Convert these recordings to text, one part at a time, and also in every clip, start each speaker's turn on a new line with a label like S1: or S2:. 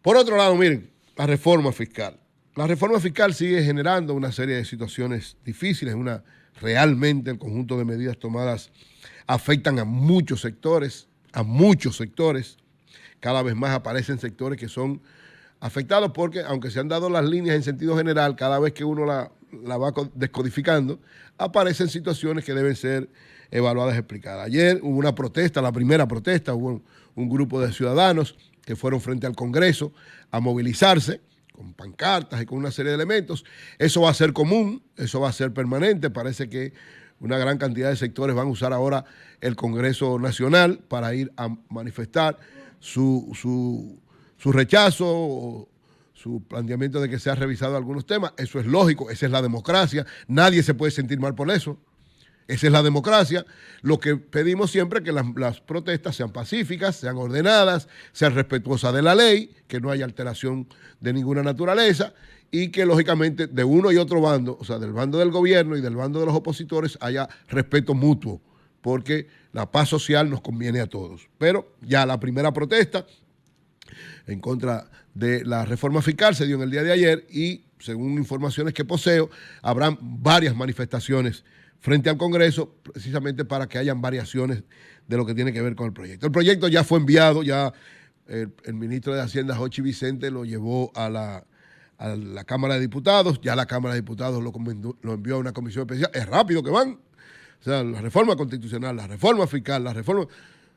S1: Por otro lado, miren, la reforma fiscal. La reforma fiscal sigue generando una serie de situaciones difíciles. Realmente el conjunto de medidas tomadas afectan a muchos sectores, Cada vez más aparecen sectores que son afectados porque, aunque se han dado las líneas en sentido general, cada vez que uno la va descodificando, aparecen situaciones que deben ser evaluadas y explicadas. Ayer hubo una protesta, la primera protesta, hubo un grupo de ciudadanos que fueron frente al Congreso a movilizarse con pancartas y con una serie de elementos. Eso va a ser común, eso va a ser permanente. Parece que una gran cantidad de sectores van a usar ahora el Congreso Nacional para ir a manifestar su rechazo o su planteamiento de que se han revisado algunos temas. Eso es lógico, esa es la democracia. Nadie se puede sentir mal por eso. Esa es la democracia. Lo que pedimos siempre es que las protestas sean pacíficas, sean ordenadas, sean respetuosas de la ley, que no haya alteración de ninguna naturaleza y que, lógicamente, de uno y otro bando, o sea, del bando del gobierno y del bando de los opositores, haya respeto mutuo, porque la paz social nos conviene a todos. Pero ya la primera protesta en contra de la reforma fiscal se dio en el día de ayer y, según informaciones que poseo, habrán varias manifestaciones frente al Congreso, precisamente para que hayan variaciones de lo que tiene que ver con el proyecto. El proyecto ya fue enviado, ya el ministro de Hacienda, Jochi Vicente, lo llevó a la Cámara de Diputados, ya la Cámara de Diputados lo envió a una comisión especial. Es rápido que van. O sea, la reforma constitucional, la reforma fiscal, la reforma...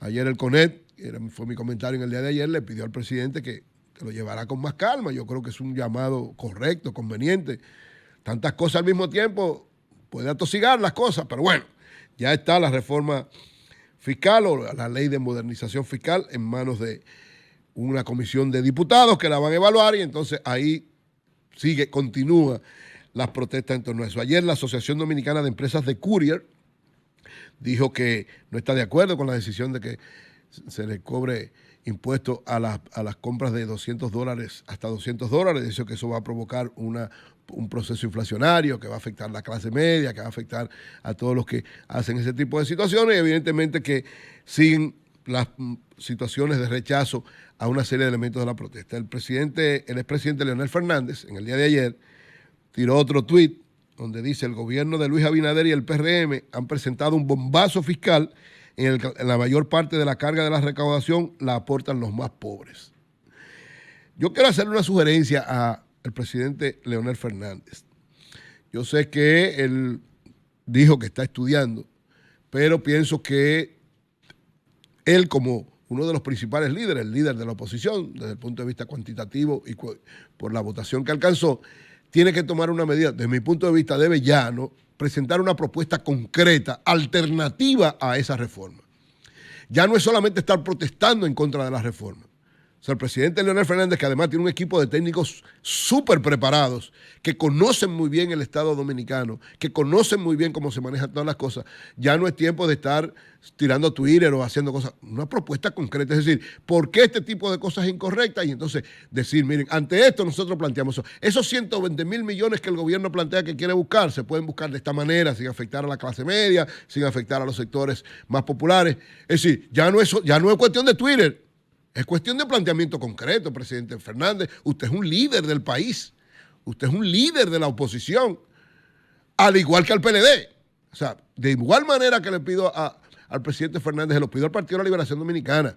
S1: Ayer el CONET, fue mi comentario en el día de ayer, le pidió al presidente que lo llevara con más calma. Yo creo que es un llamado correcto, conveniente. Tantas cosas al mismo tiempo puede atosigar las cosas, pero bueno, ya está la reforma fiscal o la ley de modernización fiscal en manos de una comisión de diputados que la van a evaluar y entonces ahí continúa las protestas en torno a eso. Ayer la Asociación Dominicana de Empresas de Courier dijo que no está de acuerdo con la decisión de que se le cobre impuestos a las compras de $200 hasta $200. Dice que eso va a provocar un proceso inflacionario que va a afectar a la clase media, que va a afectar a todos los que hacen ese tipo de situaciones y evidentemente que siguen las situaciones de rechazo a una serie de elementos de la protesta. El expresidente Leonel Fernández, en el día de ayer, tiró otro tuit donde dice: el gobierno de Luis Abinader y el PRM han presentado un bombazo fiscal en la mayor parte de la carga de la recaudación la aportan los más pobres. Yo quiero hacerle una sugerencia al presidente Leonel Fernández. Yo sé que él dijo que está estudiando, pero pienso que él, como uno de los principales líderes, el líder de la oposición, desde el punto de vista cuantitativo y por la votación que alcanzó, tiene que tomar una medida. Desde mi punto de vista, debe ya presentar una propuesta concreta, alternativa a esa reforma. Ya no es solamente estar protestando en contra de la reforma. O sea, el presidente Leonel Fernández, que además tiene un equipo de técnicos súper preparados, que conocen muy bien el Estado dominicano, que conocen muy bien cómo se manejan todas las cosas, ya no es tiempo de estar tirando Twitter o haciendo cosas. Una propuesta concreta, es decir, ¿por qué este tipo de cosas es incorrecta? Y entonces decir, miren, ante esto nosotros planteamos eso. Esos 120,000 millones que el gobierno plantea que quiere buscar, se pueden buscar de esta manera, sin afectar a la clase media, sin afectar a los sectores más populares. Es decir, ya no es cuestión de Twitter. Es cuestión de planteamiento concreto, presidente Fernández. Usted es un líder del país. Usted es un líder de la oposición, al igual que al PLD. O sea, de igual manera que le pido al presidente Fernández, se lo pido al Partido de la Liberación Dominicana.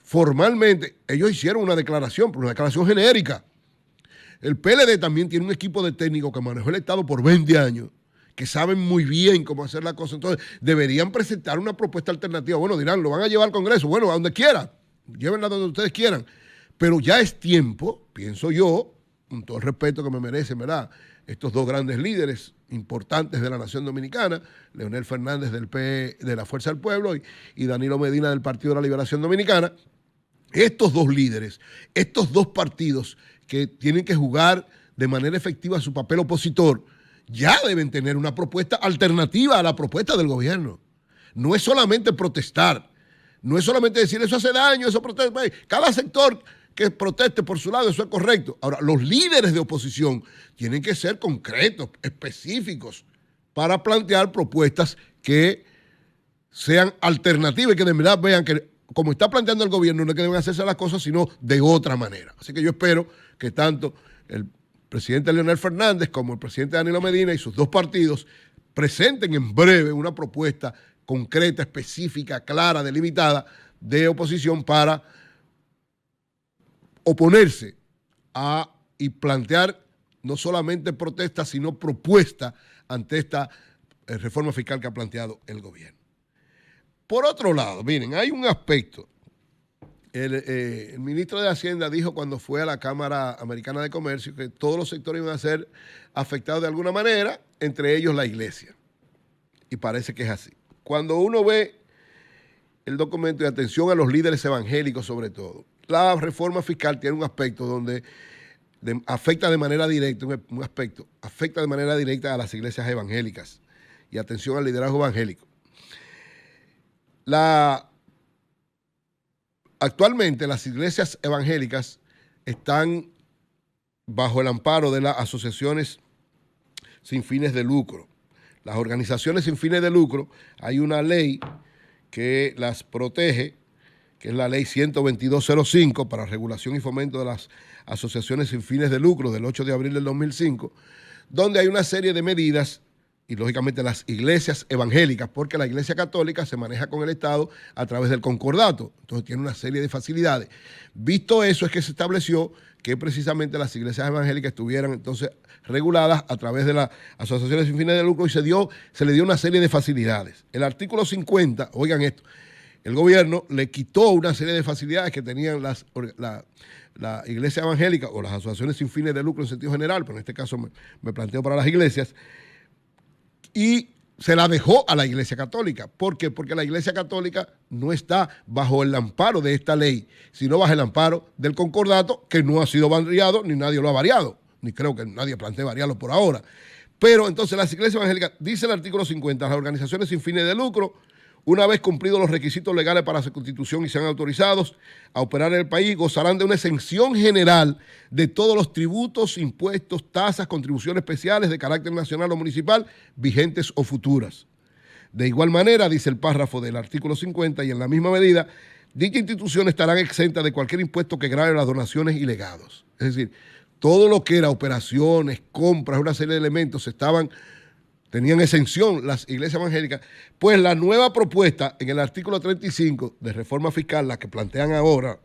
S1: Formalmente, ellos hicieron una declaración, pero una declaración genérica. El PLD también tiene un equipo de técnicos que manejó el Estado por 20 años, que saben muy bien cómo hacer la cosa. Entonces, deberían presentar una propuesta alternativa. Bueno, dirán, lo van a llevar al Congreso. Bueno, a donde quiera. Llévenla donde ustedes quieran, pero ya es tiempo, pienso yo, con todo el respeto que me merecen, ¿verdad?, estos dos grandes líderes importantes de la nación dominicana, Leonel Fernández de la Fuerza del Pueblo y Danilo Medina del Partido de la Liberación Dominicana. Estos dos líderes, estos dos partidos que tienen que jugar de manera efectiva su papel opositor, ya deben tener una propuesta alternativa a la propuesta del gobierno. No es solamente protestar. No es solamente decir eso hace daño, eso protesta. Cada sector que proteste por su lado, eso es correcto. Ahora, los líderes de oposición tienen que ser concretos, específicos, para plantear propuestas que sean alternativas y que de verdad vean que como está planteando el gobierno, no es que deben hacerse las cosas, sino de otra manera. Así que yo espero que tanto el presidente Leonel Fernández como el presidente Danilo Medina y sus dos partidos presenten en breve una propuesta concreta, específica, clara, delimitada de oposición para oponerse y plantear no solamente protestas, sino propuestas ante esta reforma fiscal que ha planteado el gobierno. Por otro lado, miren, hay un aspecto. El ministro de Hacienda dijo cuando fue a la Cámara Americana de Comercio que todos los sectores iban a ser afectados de alguna manera, entre ellos la iglesia. Y parece que es así. Cuando uno ve el documento, y atención a los líderes evangélicos sobre todo, la reforma fiscal tiene un aspecto donde afecta de manera directa, un aspecto, afecta de manera directa a las iglesias evangélicas. Y atención al liderazgo evangélico. Actualmente las iglesias evangélicas están bajo el amparo de las asociaciones sin fines de lucro. Las organizaciones sin fines de lucro, hay una ley que las protege, que es la ley 12205 para regulación y fomento de las asociaciones sin fines de lucro del 8 de abril del 2005, donde hay una serie de medidas y lógicamente las iglesias evangélicas, porque la iglesia católica se maneja con el Estado a través del concordato, entonces tiene una serie de facilidades. Visto eso es que se estableció que precisamente las iglesias evangélicas estuvieran entonces reguladas a través de las asociaciones sin fines de lucro y se le dio una serie de facilidades. El artículo 50, oigan esto, el gobierno le quitó una serie de facilidades que tenían la iglesia evangélica o las asociaciones sin fines de lucro en sentido general, pero en este caso me planteo para las iglesias, y se la dejó a la Iglesia Católica. ¿Por qué? Porque la Iglesia Católica no está bajo el amparo de esta ley, sino bajo el amparo del concordato, que no ha sido variado, ni nadie lo ha variado, ni creo que nadie plantee variarlo por ahora. Pero entonces las iglesias evangélicas, dice el artículo 50, las organizaciones sin fines de lucro, una vez cumplidos los requisitos legales para su constitución y sean autorizados a operar en el país, gozarán de una exención general de todos los tributos, impuestos, tasas, contribuciones especiales de carácter nacional o municipal, vigentes o futuras. De igual manera, dice el párrafo del artículo 50, y en la misma medida, dicha institución estarán exentas de cualquier impuesto que grave las donaciones y legados. Es decir, todo lo que era operaciones, compras, una serie de elementos tenían exención las iglesias evangélicas, pues la nueva propuesta en el artículo 35 de reforma fiscal, la que plantean ahora,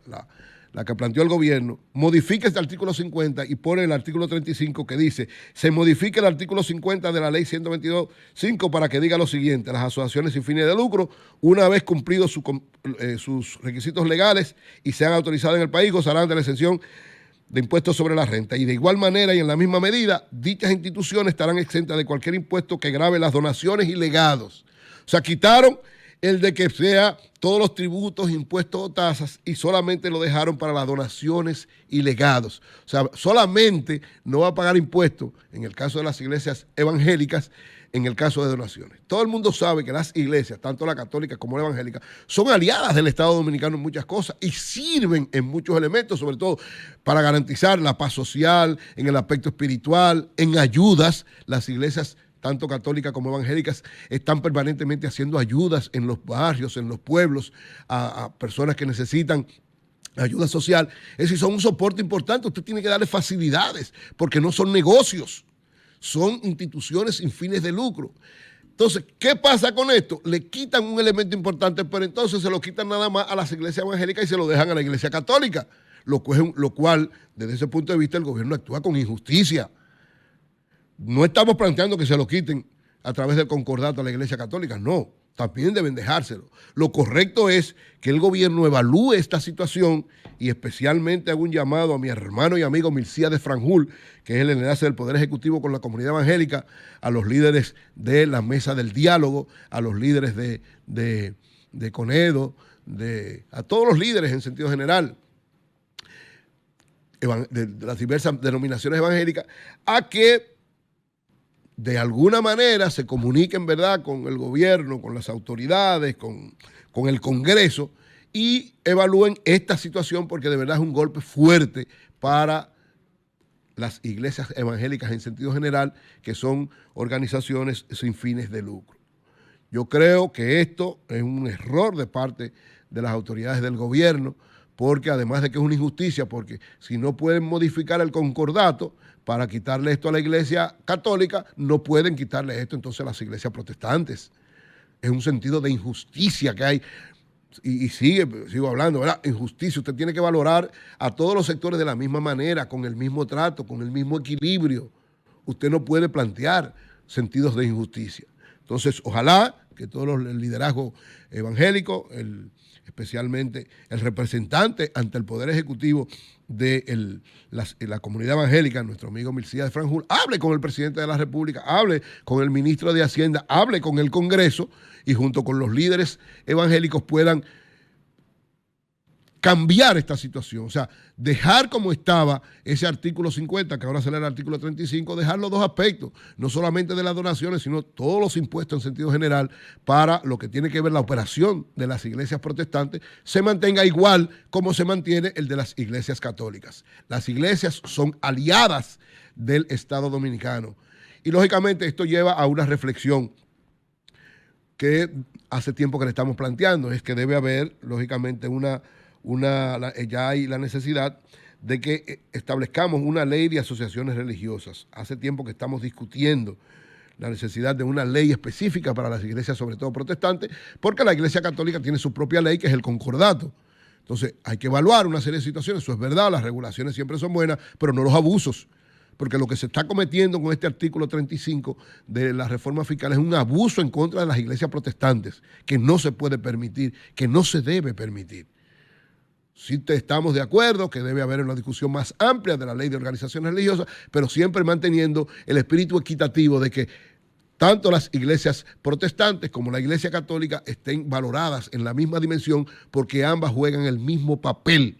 S1: la que planteó el gobierno, modifica este artículo 50 y pone el artículo 35 que dice, se modifica el artículo 50 de la ley 122.5 para que diga lo siguiente: las asociaciones sin fines de lucro, una vez cumplidos sus requisitos legales y sean autorizadas en el país, gozarán de la exención de impuestos sobre la renta. Y de igual manera y en la misma medida, dichas instituciones estarán exentas de cualquier impuesto que grave las donaciones y legados. O sea, quitaron el de que sea todos los tributos, impuestos o tasas y solamente lo dejaron para las donaciones y legados. O sea, solamente no va a pagar impuestos en el caso de las iglesias evangélicas, en el caso de donaciones. Todo el mundo sabe que las iglesias, tanto la católica como la evangélica, son aliadas del Estado Dominicano en muchas cosas y sirven en muchos elementos, sobre todo para garantizar la paz social, en el aspecto espiritual, en ayudas. Las iglesias, tanto católicas como evangélicas, están permanentemente haciendo ayudas en los barrios, en los pueblos, a personas que necesitan ayuda social. Es decir, son un soporte importante. Usted tiene que darle facilidades porque no son negocios. Son instituciones sin fines de lucro. Entonces, ¿qué pasa con esto? Le quitan un elemento importante, pero entonces se lo quitan nada más a las iglesias evangélicas y se lo dejan a la iglesia católica, lo cual, desde ese punto de vista, el gobierno actúa con injusticia. No estamos planteando que se lo quiten a través del concordato a la iglesia católica, no. También deben dejárselo. Lo correcto es que el gobierno evalúe esta situación y especialmente haga un llamado a mi hermano y amigo Milcíades Franjul, que es el enlace del Poder Ejecutivo con la comunidad evangélica, a los líderes de la mesa del diálogo, a los líderes de Conedo, a todos los líderes en sentido general, de las diversas denominaciones evangélicas, a que de alguna manera se comuniquen, ¿verdad?, con el gobierno, con las autoridades, con el Congreso y evalúen esta situación porque de verdad es un golpe fuerte para las iglesias evangélicas en sentido general, que son organizaciones sin fines de lucro. Yo creo que esto es un error de parte de las autoridades del gobierno, porque además de que es una injusticia, porque si no pueden modificar el concordato para quitarle esto a la Iglesia Católica, no pueden quitarle esto entonces a las iglesias protestantes. Es un sentido de injusticia que hay. Y sigo hablando, ¿verdad? Injusticia. Usted tiene que valorar a todos los sectores de la misma manera, con el mismo trato, con el mismo equilibrio. Usted no puede plantear sentidos de injusticia. Entonces, ojalá que todos el liderazgo evangélico, especialmente el representante ante el Poder Ejecutivo de la comunidad evangélica, nuestro amigo Milcías de Franjul, hable con el presidente de la República, hable con el ministro de Hacienda, hable con el Congreso y junto con los líderes evangélicos puedan cambiar esta situación, o sea, dejar como estaba ese artículo 50, que ahora será el artículo 35, dejar los dos aspectos, no solamente de las donaciones, sino todos los impuestos en sentido general para lo que tiene que ver la operación de las iglesias protestantes, se mantenga igual como se mantiene el de las iglesias católicas. Las iglesias son aliadas del Estado dominicano y lógicamente esto lleva a una reflexión que hace tiempo que le estamos planteando, es que debe haber lógicamente ya hay la necesidad de que establezcamos una ley de asociaciones religiosas. Hace tiempo que estamos discutiendo la necesidad de una ley específica para las iglesias, sobre todo protestantes, porque la Iglesia Católica tiene su propia ley, que es el concordato. Entonces, hay que evaluar una serie de situaciones. Eso es verdad, las regulaciones siempre son buenas, pero no los abusos. Porque lo que se está cometiendo con este artículo 35 de la reforma fiscal es un abuso en contra de las iglesias protestantes, que no se puede permitir, que no se debe permitir. Sí estamos de acuerdo que debe haber una discusión más amplia de la ley de organizaciones religiosas, pero siempre manteniendo el espíritu equitativo de que tanto las iglesias protestantes como la Iglesia Católica estén valoradas en la misma dimensión, porque ambas juegan el mismo papel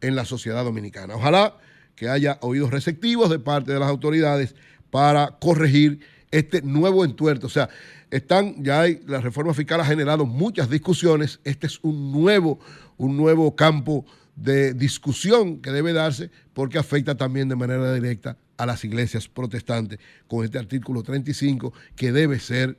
S1: en la sociedad dominicana. Ojalá que haya oídos receptivos de parte de las autoridades para corregir este nuevo entuerto. O sea, la reforma fiscal ha generado muchas discusiones. Este es un nuevo campo de discusión que debe darse porque afecta también de manera directa a las iglesias protestantes con este artículo 35 que debe ser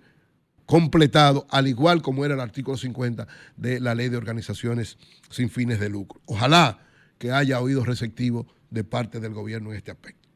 S1: completado, al igual como era el artículo 50 de la Ley de Organizaciones sin fines de lucro. Ojalá que haya oídos receptivos de parte del gobierno en este aspecto.